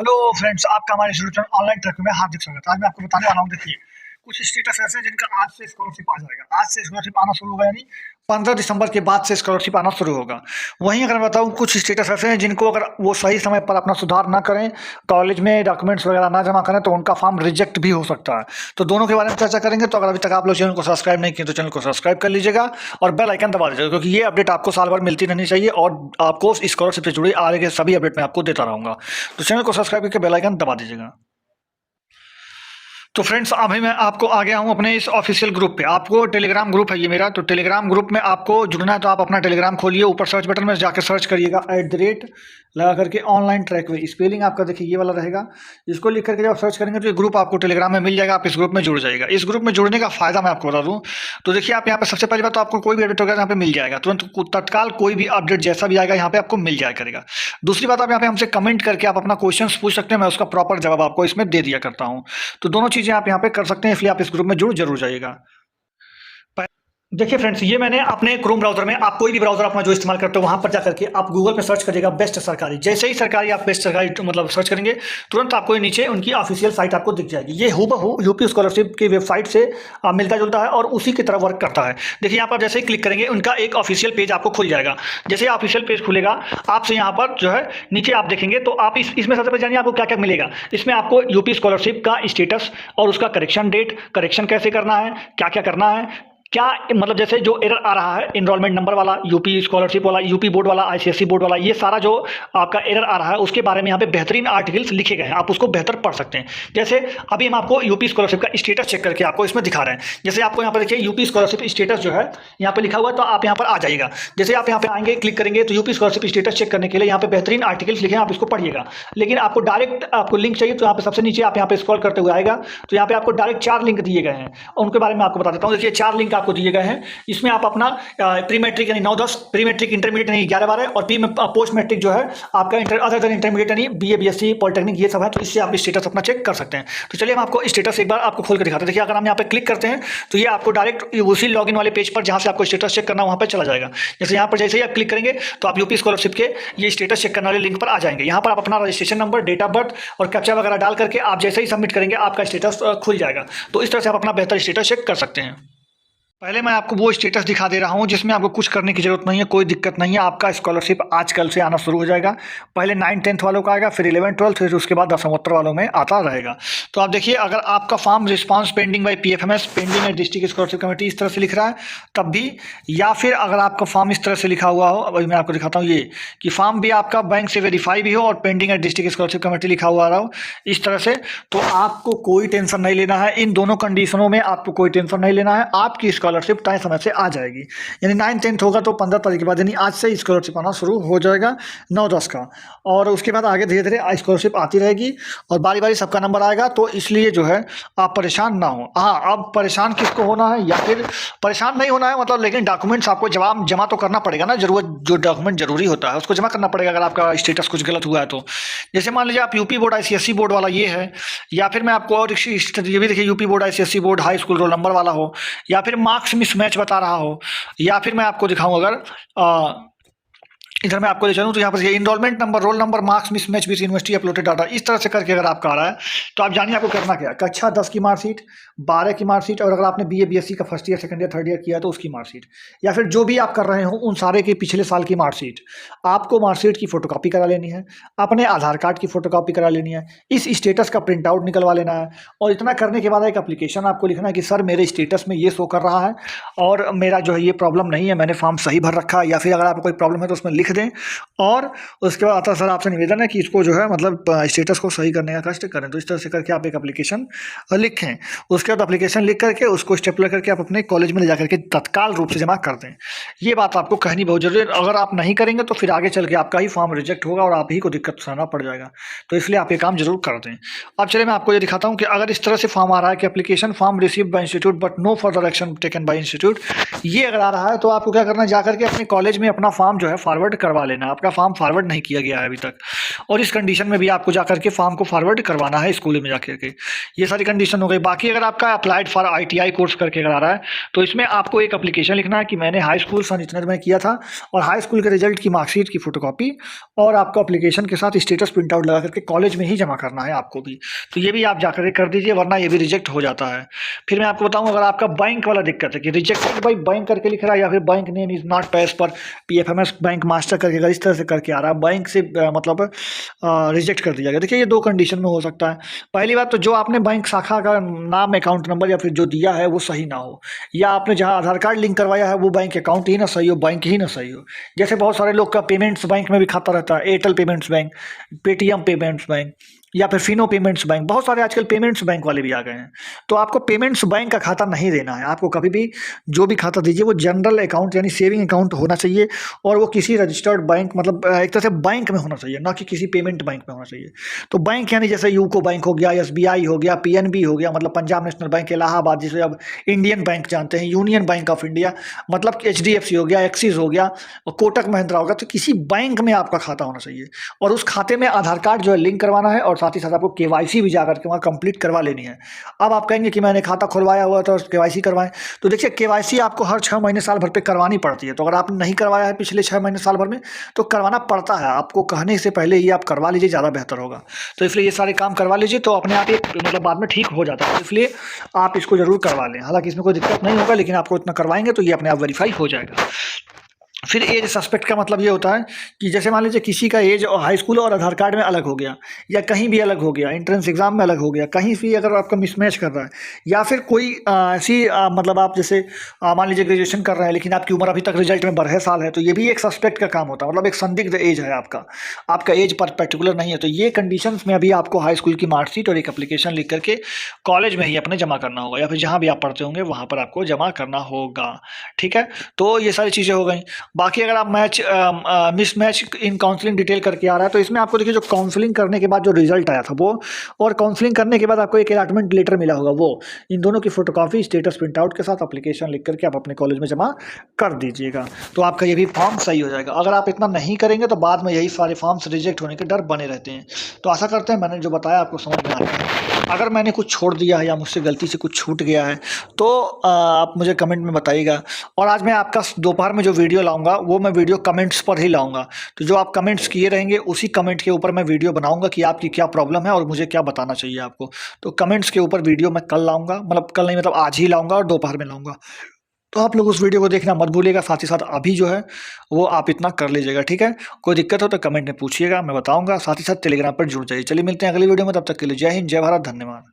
Hello friends, आपका हमारे institute online track में हार्दिक स्वागत है। आज मैं आपको बताने वाला हूँ, देखिए कुछ स्टेटस ऐसे हैं जिनका आज से स्कॉलरशिप आ जाएगा। आज से स्कॉलरशिप आना शुरू होगा, यानी 15 दिसंबर के बाद से स्कॉलरशिप आना शुरू होगा। वहीं अगर मैं बताऊँ, कुछ स्टेटस ऐसे हैं जिनको अगर वो सही समय पर अपना सुधार ना करें, कॉलेज में डॉक्यूमेंट्स वगैरह ना जमा करें, तो उनका फॉर्म रिजेक्ट भी हो सकता है। तो दोनों के बारे में चर्चा करेंगे। तो अगर अभी तक आप लोग चैनल को सब्सक्राइब नहीं किए तो चैनल को सब्सक्राइब कर लीजिएगा और बेल आइकन दबा दीजिएगा, क्योंकि ये अपडेट आपको साल भर मिलती रहनी चाहिए और आपको स्कॉलरशिप से जुड़ी आगे के सभी अपडेट मैं आपको देता रहूँगा। तो चैनल को सब्सक्राइब करके बेल आइकन दबा दीजिएगा। तो फ्रेंड्स, अभी मैं आपको आ गया हूं अपने इस ऑफिशियल ग्रुप पे। आपको टेलीग्राम ग्रुप है ये मेरा। तो टेलीग्राम ग्रुप में आपको जुड़ना है तो आप अपना टेलीग्राम खोलिए, ऊपर सर्च बटन में जाकर सर्च करिएगा @ लगा करके ऑनलाइन ट्रैक वे। स्पेलिंग आपका देखिए ये वाला रहेगा। इसको लिख करके जब आप सर्च करेंगे तो ये ग्रुप आपको टेलीग्राम में मिल जाएगा। आप इस ग्रुप में जुड़ जाएगा। इस ग्रुप में जुड़ने का फायदा मैं आपको बता दूं, तो देखिए आप यहाँ पे सबसे पहली बात तो आपको कोई भी अपडेट होगा यहाँ पे मिल जाएगा तुरंत, तत्काल कोई भी अपडेट जैसा भी आएगा यहाँ पे आपको मिल जाया करेगा। दूसरी बात, आप यहाँ पे हमसे कमेंट करके आप अपना क्वेश्चन पूछ सकते हैं, मैं उसका प्रॉपर जवाब आपको इसमें दे दिया करता हूँ। तो दोनों चीजें आप यहाँ पे कर सकते हैं, इसलिए आप इस ग्रुप में जुड़ जरूर जाइएगा। देखिए फ्रेंड्स, ये मैंने अपने क्रोम ब्राउजर में, आप कोई भी ब्राउजर अपना जो इस्तेमाल करते हो वहां पर जाकर के आप गूगल पे सर्च करिएगा बेस्ट सरकारी। जैसे ही सरकारी आप बेस्ट सरकारी मतलब सर्च करेंगे, तुरंत आपको नीचे उनकी ऑफिशियल साइट आपको दिख जाएगी। ये हूबहू यूपी स्कॉलरशिप की वेबसाइट से मिलता जुलता है और उसी की तरह वर्क करता है। देखिए यहाँ पर जैसे ही क्लिक करेंगे, उनका एक ऑफिशियल पेज आपको खुल जाएगा। जैसे ऑफिशियल पेज खुलेगा, आपसे यहाँ पर जो है नीचे आप देखेंगे तो आप इसमें सबसे पहले जानिए आपको क्या क्या मिलेगा। इसमें आपको यूपी स्कॉलरशिप का स्टेटस और उसका करेक्शन डेट, करेक्शन कैसे करना है, क्या क्या करना है, क्या मतलब जैसे जो एरर आ रहा है इनरोलमेंट नंबर वाला, यूपी स्कॉलरशिप वाला, यूपी बोर्ड वाला, आईसीएसई बोर्ड वाला, ये सारा जो आपका एरर आ रहा है उसके बारे में यहाँ पे बेहतरीन आर्टिकल्स लिखे गए हैं। आप उसको बेहतर पढ़ सकते हैं। जैसे अभी हम आपको यूपी स्कॉलरशिप का स्टेटस चेक करके आपको इसमें दिखा रहे हैं। जैसे आपको यहाँ पर देखिए यूपी स्कॉलरशिप स्टेटस जो है यहाँ पे लिखा हुआ है, तो आप यहाँ पर आ जाइएगा। जैसे आप यहाँ पे आएंगे, क्लिक करेंगे तो यूपी स्कॉलरशिप स्टेटस चेक करने के लिए यहाँ पे बेहतरीन आर्टिकल्स लिखे हैं, आप इसको पढ़िएगा। लेकिन आपको डायरेक्ट आपको लिंक चाहिए तो यहाँ पे सबसे नीचे आप यहाँ पे स्क्रॉल करते हुए आएगा, तो यहाँ पे आपको डायरेक्ट 4 लिंक दिए गए हैं। उनके बारे में आपको बता देता हूँ। देखिए 4 लिंक आपको दिए गए हैं। इसमें आप अपना प्री मैट्रिक यानी 9-10, प्री मैट्रिक इंटरमीडिएट यानी 11-12 और पोस्ट मैट्रिक जो है आपका अदर देन इंटरमीडिएट यानी बीए बीएससी पॉलिटेक्निक, ये सब है। तो इससे आप स्टेटस अपना चेक कर सकते हैं। तो चलिए हम आपको स्टेटस एक बार आपको खोल कर दिखाते हैं। देखिए अगर हम यहाँ पे क्लिक करते हैं तो ये आपको डायरेक्ट उसी लॉगिन वाले पेज पर जहाँ से आपको स्टेटस चेक करना वहाँ पर चला जाएगा। जैसे यहाँ पर जैसे ही आप क्लिक करेंगे तो आप यूपी स्कॉलरशिप के ये स्टेटस चेक करने वाले लिंक पर आ जाएंगे। यहाँ पर आप अपना registration number, date of birth और कैप्चा वगैरह डाल करके आप जैसे ही सबमिट करेंगे आपका स्टेटस खुल जाएगा। तो इस तरह से आप अपना बेहतर स्टेटस चेक कर सकते हैं। पहले मैं आपको वो स्टेटस दिखा दे रहा हूँ जिसमें आपको कुछ करने की जरूरत नहीं है, कोई दिक्कत नहीं है। आपका स्कॉलरशिप आज कल से आना शुरू हो जाएगा। पहले 9-10 वालों का आएगा, फिर 11-12, फिर उसके बाद 10-12 वालों में आता रहेगा। तो आप देखिए, अगर आपका form response pending by PFMS, pending है डिस्ट्रिक्ट स्कॉलरशिप कमेटी, इस तरह से लिख रहा है तब भी, या फिर अगर आपका फॉर्म इस तरह से लिखा हुआ हो, अभी मैं आपको दिखाता हूँ ये कि फॉर्म भी आपका बैंक से वेरीफाई भी हो और पेंडिंग है डिस्ट्रिक्ट स्कॉलरशिप कमेटी लिखा हुआ रहा हो इस तरह से, तो आपको कोई टेंशन नहीं लेना है। इन दोनों कंडीशनों में आपको कोई टेंशन नहीं लेना है। आपकी स्कॉलरशिप तय समय से आ जाएगी। यानी 9-10 होगा तो 15 तारीख के बाद, यानी आज से स्कॉलरशिप आना शुरू हो जाएगा 9-10 का। और उसके बाद आगे धीरे धीरे स्कॉलरशिप आती रहेगी और बारी बारी सबका नंबर आएगा। तो इसलिए जो है आप परेशान ना हो। हाँ, अब परेशान किसको होना है या फिर परेशान नहीं होना है मतलब, लेकिन डॉक्यूमेंट्स आपको जमा तो करना पड़ेगा ना। जरूरत जो डॉक्यूमेंट जरूरी होता है उसको जमा करना पड़ेगा अगर आपका स्टेटस कुछ गलत हुआ है तो। जैसे मान लीजिए आप यूपी बोर्ड आईसीएसई बोर्ड वाला ये है, या फिर मैं आपको और ये भी देखिए UP board ICSE board high school roll number वाला हो, या फिर मार्क्स मिसमैच बता रहा हो, या फिर मैं आपको दिखाऊं अगर इधर मैं आपको ले चलूँ तो यहाँ पर enrolment number, roll number, marks mismatch with university uploaded data, इस तरह से करके अगर आपका आ रहा है तो आप जानिए आपको करना क्या है। कक्षा 10 की मार्कशीट, 12 की मार्कशीट, और अगर आपने बीए बीएससी का first year, second year, third year किया तो उसकी मार्कशीट, या फिर जो भी आप कर रहे हो उन सारे के पिछले साल की मार्कशीट, आपको मार्कशीट की फोटोकॉपी करा लेनी है, अपने आधार कार्ड की फोटोकॉपी करा लेनी है, इस स्टेटस का प्रिंट आउट निकलवा लेना है। और इतना करने के बाद एक एप्लीकेशन आपको लिखना है कि सर मेरे स्टेटस में ये शो कर रहा है और मेरा जो है ये प्रॉब्लम नहीं है, मैंने फॉर्म सही भर रखा है, या फिर अगर आपको कोई प्रॉब्लम है तो उसमें लिख दें। और उसके बाद आता सर आपसे निवेदन है कि इसको जो है मतलब स्टेटस को सही करने का कष्ट करें। तो इस तरह से करके आप एक एप्लीकेशन लिखें। उसके बाद एप्लीकेशन लिख करके उसको स्टेपलर करके आप अपने कॉलेज में ले जाकर के तत्काल रूप से जमा कर दें। ये बात आपको कहनी बहुत जरूरी है। अगर आप नहीं करेंगे तो फिर आगे चल के आपका ही फॉर्म रिजेक्ट होगा और आप ही को दिक्कत सहना पड़ जाएगा। तो इसलिए आप ये काम जरूर कर दें। अब चलिए मैं आपको ये दिखाता हूँ कि अगर इस तरह से फॉर्म आ रहा है कि application form receive by institute but no further action taken by institute, ये अगर आ रहा है तो आपको क्या करना है, जाकर के अपने कॉलेज में अपना फॉर्म जो है फॉरवर्ड करवा लेना, आपका फॉर्म फॉरवर्ड नहीं किया गया है अभी तक, और इस कंडीशन में भी आपको जाकर के फॉर्म को फॉरवर्ड करवाना है स्कूल में जाकर के। ये सारी कंडीशन हो गई। बाकी अगर आपका अप्लाइड फॉर ITI कोर्स करके अगर आ रहा है तो इसमें आपको एक एप्लीकेशन लिखना है कि मैंने हाई स्कूल सन इतने में किया था, और हाई स्कूल के रिजल्ट की मार्कशीट की फोटोकॉपी और आपको एप्लीकेशन के साथ स्टेटस प्रिंट आउट लगा करके कॉलेज में ही जमा करना है आपको भी। तो ये भी आप जाकर कर दीजिए, वरना ये भी रिजेक्ट हो जाता है। फिर मैं आपको बताऊं, अगर आपका बैंक वाला दिक्कत है कि रिजेक्टेड बाई बैंक करके लिख रहा है, या फिर बैंक नेम इज नॉट पेस पर PFMS बैंक मास्टर करके अगर इस तरह से करके आ रहा है, बैंक से मतलब रिजेक्ट कर दिया गया। देखिए ये दो कंडीशन में हो सकता है। पहली बात तो जो आपने बैंक शाखा का नाम, अकाउंट नंबर या फिर जो दिया है वो सही ना हो, या आपने जहां आधार कार्ड लिंक करवाया है वो बैंक अकाउंट ही ना सही हो, बैंक ही ना सही हो। जैसे बहुत सारे लोग का पेमेंट्स बैंक में भी खाता रहता है, Airtel payments bank, Paytm payments bank, या फिर फिनो पेमेंट्स बैंक, बहुत सारे आजकल पेमेंट्स बैंक वाले भी आ गए हैं। तो आपको पेमेंट्स बैंक का खाता नहीं देना है। आपको कभी भी जो भी खाता दीजिए वो जनरल अकाउंट यानी सेविंग अकाउंट होना चाहिए, और वो किसी रजिस्टर्ड बैंक मतलब एक तरह से बैंक में होना चाहिए, ना कि किसी पेमेंट बैंक में होना चाहिए। तो बैंक यानी जैसे यूको बैंक हो गया, SBI हो गया, PNB हो गया मतलब पंजाब नेशनल बैंक, इलाहाबाद जिसे अब इंडियन बैंक जानते हैं, यूनियन बैंक ऑफ इंडिया मतलब HDFC हो गया, एक्सिस हो गया, और कोटक महिंद्रा होगा। तो किसी बैंक में आपका खाता होना चाहिए, और उस खाते में आधार कार्ड जो है लिंक करवाना है, और साथ ही साथ आपको KYC भी जाकर के वहाँ कंप्लीट करवा लेनी है। अब आप कहेंगे कि मैंने खाता खुलवाया हुआ था, KYC करवाएं, तो देखिए KYC आपको हर 6 महीने साल भर पे करवानी पड़ती है। तो अगर आपने नहीं करवाया है पिछले 6 महीने साल भर में तो करवाना पड़ता है आपको, कहने से पहले ही आप करवा लीजिए, ज़्यादा बेहतर होगा। तो इसलिए ये सारे काम करवा लीजिए, तो अपने आप ये मतलब बाद में ठीक हो जाता है। इसलिए आप इसको जरूर करवा लें। हालांकि इसमें कोई दिक्कत नहीं होगा, लेकिन आपको इतना करवाएंगे तो ये अपने आप वेरीफाई हो जाएगा। फिर एज सस्पेक्ट का मतलब ये होता है कि जैसे मान लीजिए किसी का एज हाई स्कूल और आधार कार्ड में अलग हो गया, या कहीं भी अलग हो गया, एंट्रेंस एग्जाम में अलग हो गया, कहीं भी अगर आपका मिसमैच कर रहा है, या फिर कोई ऐसी मतलब आप जैसे मान लीजिए ग्रेजुएशन कर रहे हैं लेकिन आपकी उम्र अभी तक रिजल्ट में 12 साल है, तो ये भी एक सस्पेक्ट का काम होता है। मतलब एक संदिग्ध एज है आपका एज पर पर्टिकुलर नहीं है। तो ये कंडीशन में अभी आपको हाई स्कूल की मार्कशीट और एक एप्लीकेशन लिख करके कॉलेज में ही अपने जमा करना होगा, या फिर जहाँ भी आप पढ़ते होंगे वहाँ पर आपको जमा करना होगा। ठीक है, तो ये सारी चीज़ें हो गई। बाकी अगर आप मिसमैच इन काउंसलिंग डिटेल करके आ रहा है, तो इसमें आपको देखिए जो काउंसलिंग करने के बाद जो रिजल्ट आया था वो, और काउंसलिंग करने के बाद आपको एक अलॉटमेंट लेटर मिला होगा वो, इन दोनों की फोटोकॉपी स्टेटस प्रिंट आउट के साथ एप्लीकेशन लिख करके आप अपने कॉलेज में जमा कर दीजिएगा, तो आपका ये भी फॉर्म सही हो जाएगा। अगर आप इतना नहीं करेंगे तो बाद में यही सारे फॉर्म्स रिजेक्ट होने के डर बने रहते हैं। तो आशा करते हैं मैंने जो बताया आपको समझ में आता है। अगर मैंने कुछ छोड़ दिया है या मुझसे गलती से कुछ छूट गया है तो आप मुझे कमेंट में बताइएगा। और आज मैं आपका दोपहर में जो वीडियो लाऊंगा वो मैं वीडियो कमेंट्स पर ही लाऊंगा, तो जो आप कमेंट्स किए रहेंगे उसी कमेंट के ऊपर मैं वीडियो बनाऊंगा कि आपकी क्या प्रॉब्लम है और मुझे क्या बताना चाहिए आपको। तो कमेंट्स के ऊपर वीडियो मैं कल लाऊंगा, मतलब कल नहीं मतलब आज ही लाऊंगा और दोपहर में लाऊंगा। तो आप लोग उस वीडियो को देखना मत भूलिएगा, साथ ही साथ अभी जो है वो आप इतना कर लीजिएगा। ठीक है, कोई दिक्कत हो तो कमेंट में पूछिएगा, मैं बताऊंगा। साथ ही साथ टेलीग्राम पर जुड़ जाइए। चलिए मिलते हैं अगली वीडियो में, तब तक के लिए जय हिंद, जय भारत, धन्यवाद।